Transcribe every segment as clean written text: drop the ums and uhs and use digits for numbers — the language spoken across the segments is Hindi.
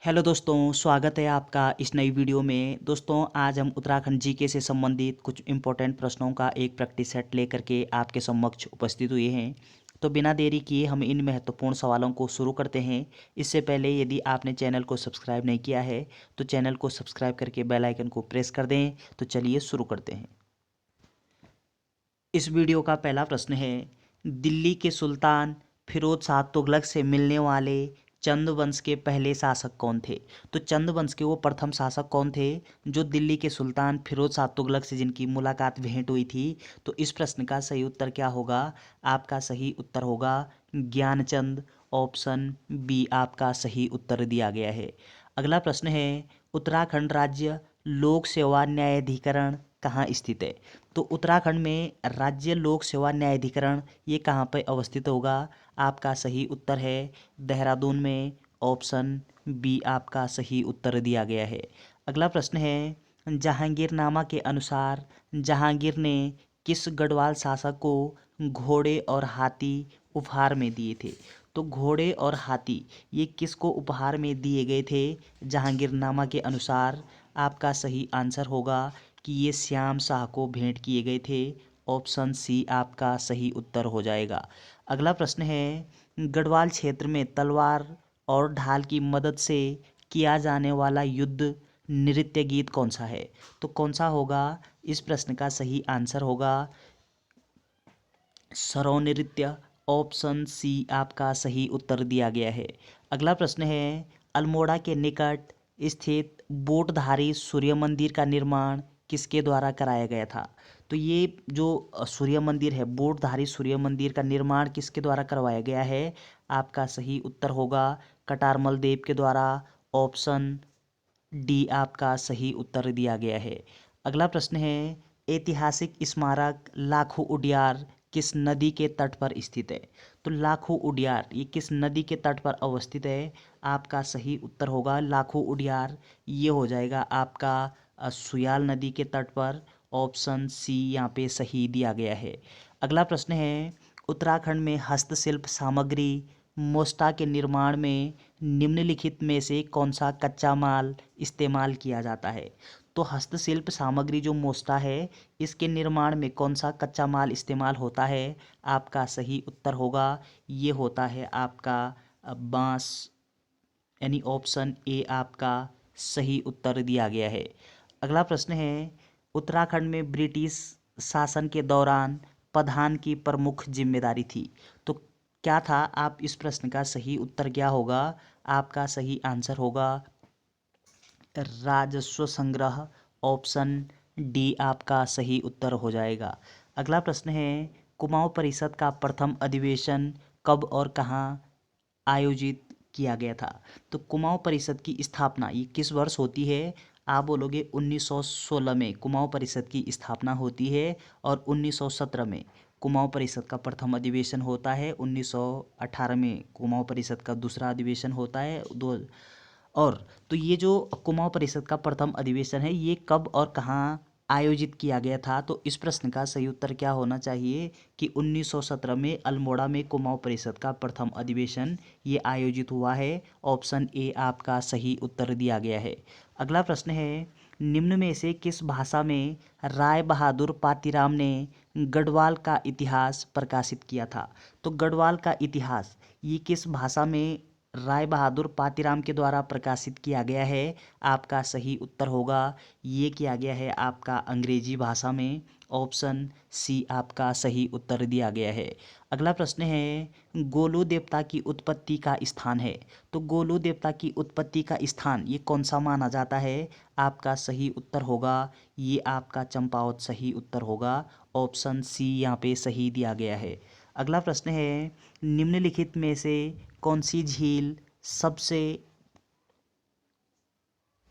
हेलो दोस्तों, स्वागत है आपका इस नई वीडियो में। दोस्तों, आज हम उत्तराखंड जीके से संबंधित कुछ इम्पोर्टेंट प्रश्नों का एक प्रैक्टिस सेट लेकर के आपके समक्ष उपस्थित हुए हैं। तो बिना देरी किए हम इन महत्वपूर्ण सवालों को शुरू करते हैं। इससे पहले यदि आपने चैनल को सब्सक्राइब नहीं किया है तो चैनल को सब्सक्राइब करके बेल आइकन को प्रेस कर दें। तो चलिए शुरू करते हैं। इस वीडियो का पहला प्रश्न है, दिल्ली के सुल्तान फिरोज शाह तुगलक से मिलने वाले चंद वंश के पहले शासक कौन थे? तो चंद वंश के वो प्रथम शासक कौन थे जो दिल्ली के सुल्तान फिरोज शाह तुगलक से जिनकी मुलाकात भेंट हुई थी? तो इस प्रश्न का सही उत्तर क्या होगा? आपका सही उत्तर होगा ज्ञानचंद। ऑप्शन बी आपका सही उत्तर दिया गया है। अगला प्रश्न है, उत्तराखंड राज्य लोक सेवा न्यायाधिकरण कहाँ स्थित है? तो उत्तराखंड में राज्य लोक सेवा न्यायाधिकरण ये कहाँ पर अवस्थित होगा? आपका सही उत्तर है देहरादून में। ऑप्शन बी आपका सही उत्तर दिया गया है। अगला प्रश्न है, जहांगीरनामा के अनुसार जहांगीर ने किस गढ़वाल शासक को घोड़े और हाथी उपहार में दिए थे? तो घोड़े और हाथी ये किसको उपहार में दिए गए थे जहांगीरनामा के अनुसार? आपका सही आंसर होगा कि ये श्याम शाह को भेंट किए गए थे। ऑप्शन सी आपका सही उत्तर हो जाएगा। अगला प्रश्न है, गढ़वाल क्षेत्र में तलवार और ढाल की मदद से किया जाने वाला युद्ध नृत्य गीत कौन सा है? तो कौन सा होगा? इस प्रश्न का सही आंसर होगा सरौ नृत्य। ऑप्शन सी आपका सही उत्तर दिया गया है। अगला प्रश्न है, अल्मोड़ा के निकट स्थित बोटधारी सूर्य मंदिर का निर्माण किसके द्वारा कराया गया था? तो ये जो सूर्य मंदिर है, बोटधारी सूर्य मंदिर का निर्माण किसके द्वारा करवाया गया है? आपका सही उत्तर होगा कटारमल देव के द्वारा। ऑप्शन डी आपका सही उत्तर दिया गया है। अगला प्रश्न है, ऐतिहासिक स्मारक लाखो उडियार किस नदी के तट पर स्थित है? तो लाखो उडियार ये किस नदी के तट पर अवस्थित है? आपका सही उत्तर होगा लाखो उडियार ये हो जाएगा आपका सुयाल नदी के तट पर। ऑप्शन सी यहाँ पे सही दिया गया है। अगला प्रश्न है, उत्तराखंड में हस्तशिल्प सामग्री मोस्टा के निर्माण में निम्नलिखित में से कौन सा कच्चा माल इस्तेमाल किया जाता है? तो हस्तशिल्प सामग्री जो मोस्टा है इसके निर्माण में कौन सा कच्चा माल इस्तेमाल होता है? आपका सही उत्तर होगा ये होता है आपका बांस, यानी ऑप्शन ए आपका सही उत्तर दिया गया है। अगला प्रश्न है, उत्तराखंड में ब्रिटिश शासन के दौरान प्रधान की प्रमुख जिम्मेदारी थी। तो क्या था? आप इस प्रश्न का सही उत्तर क्या होगा? आपका सही आंसर होगा राजस्व संग्रह। ऑप्शन डी आपका सही उत्तर हो जाएगा। अगला प्रश्न है, कुमाऊं परिषद का प्रथम अधिवेशन कब और कहाँ आयोजित किया गया था? तो कुमाऊं परिषद की स्थापना ये किस वर्ष होती है? आप बोलोगे 1916 में कुमाऊं परिषद की स्थापना होती है और 1917 में कुमाऊं परिषद का प्रथम अधिवेशन होता है। 1918 में कुमाऊं परिषद का दूसरा अधिवेशन होता है। दो और तो ये जो कुमाऊं परिषद का प्रथम अधिवेशन है ये कब और कहाँ आयोजित किया गया था? तो इस प्रश्न का सही उत्तर क्या होना चाहिए कि 1917 में अल्मोड़ा में कुमाऊं परिषद का प्रथम अधिवेशन ये आयोजित हुआ है। ऑप्शन ए आपका सही उत्तर दिया गया है। अगला प्रश्न है, निम्न में से किस भाषा में राय बहादुर पातीराम ने गढ़वाल का इतिहास प्रकाशित किया था? तो गढ़वाल का इतिहास ये किस भाषा में राय बहादुर पातीराम के द्वारा प्रकाशित किया गया है? आपका सही उत्तर होगा ये किया गया है आपका अंग्रेजी भाषा में। ऑप्शन सी आपका सही उत्तर दिया गया है। अगला प्रश्न है, गोलू देवता की उत्पत्ति का स्थान है। तो गोलू देवता की उत्पत्ति का स्थान ये कौन सा माना जाता है? आपका सही उत्तर होगा ये आपका चंपावत सही उत्तर होगा। ऑप्शन सी यहाँ पे सही दिया गया है। अगला प्रश्न है, निम्नलिखित में से कौन सी झील सबसे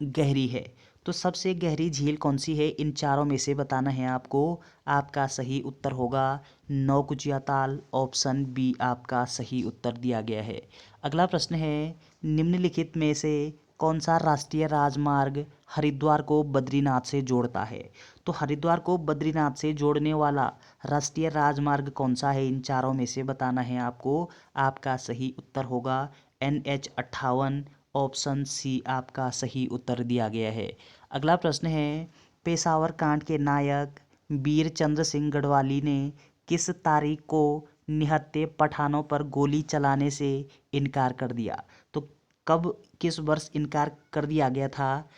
गहरी है? तो सबसे गहरी झील कौन सी है इन चारों में से बताना है आपको। आपका सही उत्तर होगा नौकुचिया ताल। ऑप्शन बी आपका सही उत्तर दिया गया है। अगला प्रश्न है, निम्नलिखित में से कौन सा राष्ट्रीय राजमार्ग हरिद्वार को बद्रीनाथ से जोड़ता है? तो हरिद्वार को बद्रीनाथ से जोड़ने वाला राष्ट्रीय राजमार्ग कौन सा है इन चारों में से बताना है आपको। आपका सही उत्तर होगा NH 58। ऑप्शन सी आपका सही उत्तर दिया गया है। अगला प्रश्न है, पेशावर कांड के नायक वीर चंद्र सिंह गढ़वाली ने किस तारीख को निहत्थे पठानों पर गोली चलाने से इनकार कर दिया? तो कब, किस वर्ष इनकार कर दिया गया था?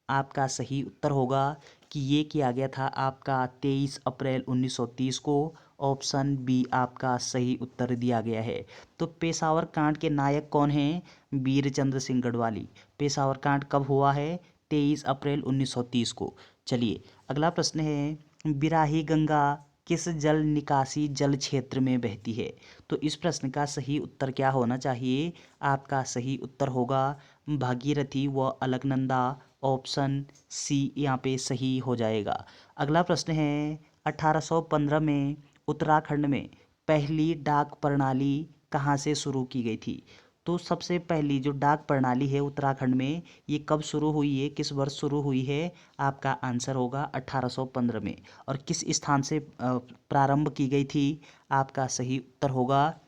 आपका सही उत्तर होगा कि ये किया गया था आपका 23 अप्रैल 1930 को। ऑप्शन बी आपका सही उत्तर दिया गया है। तो पेशावर कांड के नायक कौन हैं? वीर चंद्र सिंह गढ़वाली। पेशावर कांड कब हुआ है? 23 अप्रैल 1930 को। चलिए अगला प्रश्न है, बिराही गंगा किस जल निकासी जल क्षेत्र में बहती है? तो इस प्रश्न का सही उत्तर क्या होना चाहिए? आपका सही उत्तर होगा भागीरथी व अलकनंदा। ऑप्शन सी यहाँ पे सही हो जाएगा। अगला प्रश्न है, 1815 में उत्तराखंड में पहली डाक प्रणाली कहाँ से शुरू की गई थी? तो सबसे पहली जो डाक प्रणाली है उत्तराखंड में, ये कब शुरू हुई है, किस वर्ष शुरू हुई है? आपका आंसर होगा 1815 में। और किस स्थान से प्रारंभ की गई थी? आपका सही उत्तर होगा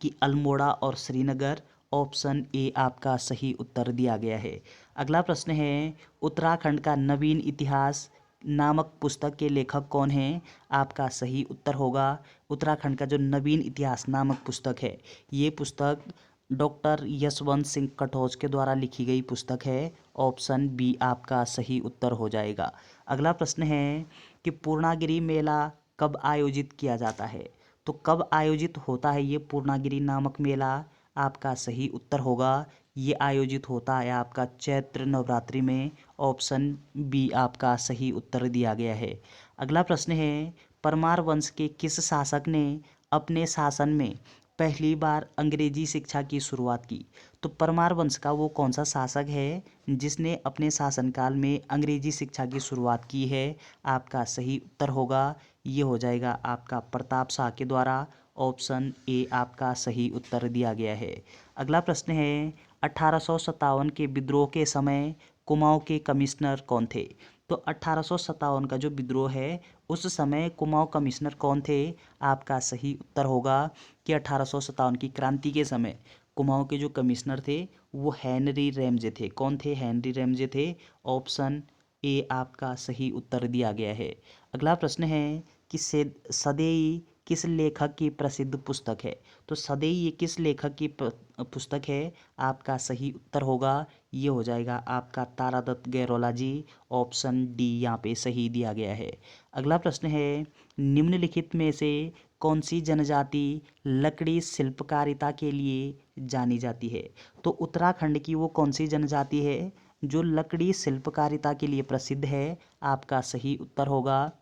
कि अल्मोड़ा और श्रीनगर। ऑप्शन ए आपका सही उत्तर दिया गया है। अगला प्रश्न है, उत्तराखंड का नवीन इतिहास नामक पुस्तक के लेखक कौन हैं? आपका सही उत्तर होगा उत्तराखंड का जो नवीन इतिहास नामक पुस्तक है, ये पुस्तक डॉक्टर यशवंत सिंह कटोच के द्वारा लिखी गई पुस्तक है। ऑप्शन बी आपका सही उत्तर हो जाएगा। अगला प्रश्न है कि पूर्णागिरि मेला कब आयोजित किया जाता है? तो कब आयोजित होता है ये पूर्णागिरि नामक मेला? आपका सही उत्तर होगा ये आयोजित होता है आपका चैत्र नवरात्रि में। ऑप्शन बी आपका सही उत्तर दिया गया है। अगला प्रश्न है, परमार वंश के किस शासक ने अपने शासन में पहली बार अंग्रेजी शिक्षा की शुरुआत की? तो परमार वंश का वो कौन सा शासक है जिसने अपने शासनकाल में अंग्रेजी शिक्षा की शुरुआत की है? आपका सही उत्तर होगा ये हो जाएगा आपका प्रताप शाह के द्वारा। ऑप्शन ए आपका सही उत्तर दिया गया है। अगला प्रश्न है, 1857 के विद्रोह के समय कुमाऊं के कमिश्नर कौन थे? तो 1857 का जो विद्रोह है उस समय कुमाऊं कमिश्नर कौन थे? आपका सही उत्तर होगा कि 1857 की क्रांति के समय कुमाऊं के जो कमिश्नर थे वो हेनरी रैमजे थे। कौन थे? हेनरी रैमजे थे। ऑप्शन ए आपका सही उत्तर दिया गया है। अगला प्रश्न है कि सदैई किस लेखक की प्रसिद्ध पुस्तक है? तो सदैई ये किस लेखक की पुस्तक है? आपका सही उत्तर होगा ये हो जाएगा आपका तारादत्त गैरोला जी। ऑप्शन डी यहाँ पे सही दिया गया है। अगला प्रश्न है, निम्नलिखित में से कौन सी जनजाति लकड़ी शिल्पकारिता के लिए जानी जाती है? तो उत्तराखंड की वो कौन सी जनजाति है जो लकड़ी शिल्पकारिता के लिए प्रसिद्ध है? आपका सही उत्तर होगा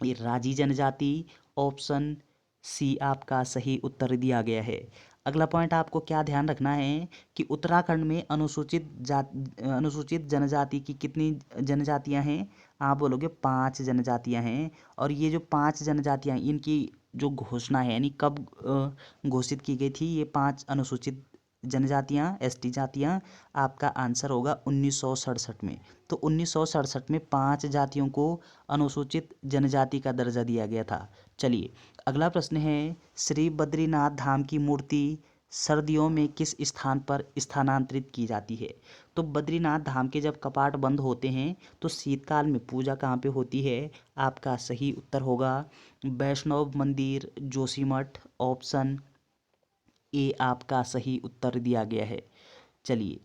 ये राजी जनजाति। ऑप्शन सी आपका सही उत्तर दिया गया है। अगला पॉइंट आपको क्या ध्यान रखना है कि उत्तराखंड में अनुसूचित जनजाति की कितनी जनजातियां हैं? आप बोलोगे 5 जनजातियां हैं। और ये जो 5 जनजातियां इनकी जो घोषणा है यानी कब घोषित की गई थी ये 5 अनुसूचित जनजातियां, एसटी जातियां? आपका आंसर होगा 1967 में। तो 1967 में 5 जातियों को अनुसूचित जनजाति का दर्जा दिया गया था। चलिए अगला प्रश्न है, श्री बद्रीनाथ धाम की मूर्ति सर्दियों में किस स्थान पर स्थानांतरित की जाती है? तो बद्रीनाथ धाम के जब कपाट बंद होते हैं तो शीतकाल में पूजा कहाँ पे होती है? आपका सही उत्तर होगा वैष्णव मंदिर, जोशीमठ। ऑप्शन ए आपका सही उत्तर दिया गया है। चलिए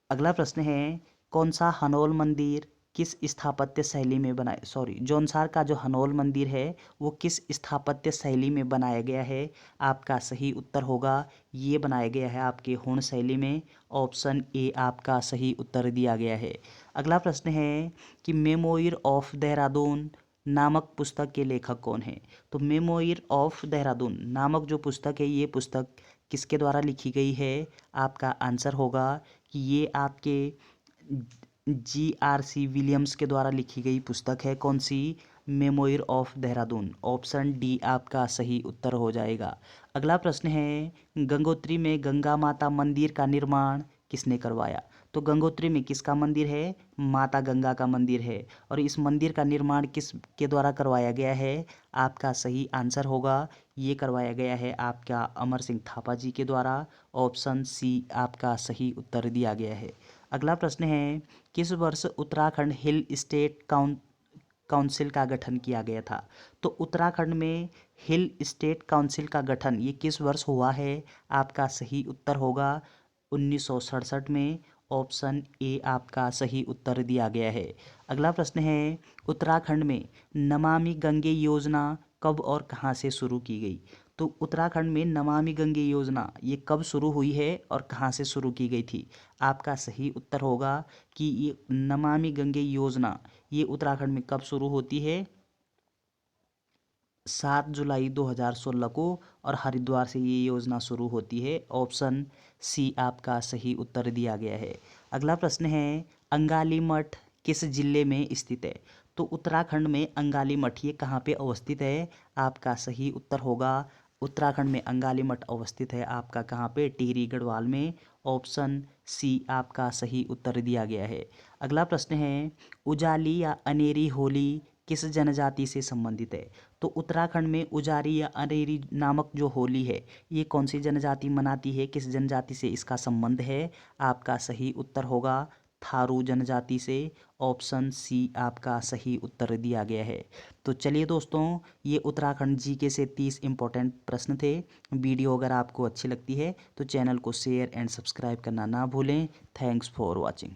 अगला प्रश्न है, कौन सा हनोल मंदिर किस स्थापत्य शैली में बनाया, जौनसार का जो हनोल मंदिर है वो किस स्थापत्य शैली में बनाया गया है? आपका सही उत्तर होगा ये बनाया गया है आपके हुण शैली में। ऑप्शन ए आपका सही उत्तर दिया गया है। अगला प्रश्न है कि मेमोइर ऑफ देहरादून नामक पुस्तक के लेखक कौन है? तो मेमोइर ऑफ देहरादून नामक जो पुस्तक है ये पुस्तक किसके द्वारा लिखी गई है? आपका आंसर होगा कि ये आपके GRC विलियम्स के द्वारा लिखी गई पुस्तक है। कौन सी? मेमोइर ऑफ देहरादून। ऑप्शन डी आपका सही उत्तर हो जाएगा। अगला प्रश्न है, गंगोत्री में गंगा माता मंदिर का निर्माण किसने करवाया? तो गंगोत्री में किसका मंदिर है? माता गंगा का मंदिर है। और इस मंदिर का निर्माण किस के द्वारा करवाया गया है? आपका सही आंसर होगा, ये करवाया गया है आपका अमर सिंह थापा जी के द्वारा। ऑप्शन सी आपका सही उत्तर दिया गया है। अगला प्रश्न है, किस वर्ष उत्तराखंड हिल स्टेट काउंसिल का गठन किया गया था? तो उत्तराखंड में हिल स्टेट काउंसिल का गठन ये किस वर्ष हुआ है? आपका सही उत्तर होगा 1967 में। ऑप्शन ए आपका सही उत्तर दिया गया है। अगला प्रश्न है, उत्तराखंड में नमामि गंगे योजना कब और कहाँ से शुरू की गई? तो उत्तराखंड में नमामि गंगे योजना ये कब शुरू हुई है और कहाँ से शुरू की गई थी? आपका सही उत्तर होगा कि ये नमामि गंगे योजना ये उत्तराखंड में कब शुरू होती है? 7 जुलाई 2016 को, और हरिद्वार से ये योजना शुरू होती है। ऑप्शन सी आपका सही उत्तर दिया गया है। अगला प्रश्न है, अंगाली मठ किस जिले में स्थित है? तो उत्तराखंड में अंगाली मठ ये कहाँ पे अवस्थित है? आपका सही उत्तर होगा, उत्तराखंड में अंगाली मठ अवस्थित है आपका कहाँ पे? टिहरी गढ़वाल में। ऑप्शन सी आपका सही उत्तर दिया गया है। अगला प्रश्न है, उजाली या अनेरी होली किस जनजाति से संबंधित है? तो उत्तराखंड में उजारी या अनेरी नामक जो होली है ये कौन सी जनजाति मनाती है? किस जनजाति से इसका संबंध है? आपका सही उत्तर होगा थारू जनजाति से। ऑप्शन सी आपका सही उत्तर दिया गया है। तो चलिए दोस्तों, ये उत्तराखंड जीके से 30 इंपॉर्टेंट प्रश्न थे। वीडियो अगर आपको अच्छी लगती है तो चैनल को शेयर एंड सब्सक्राइब करना ना भूलें। Thanks for watching.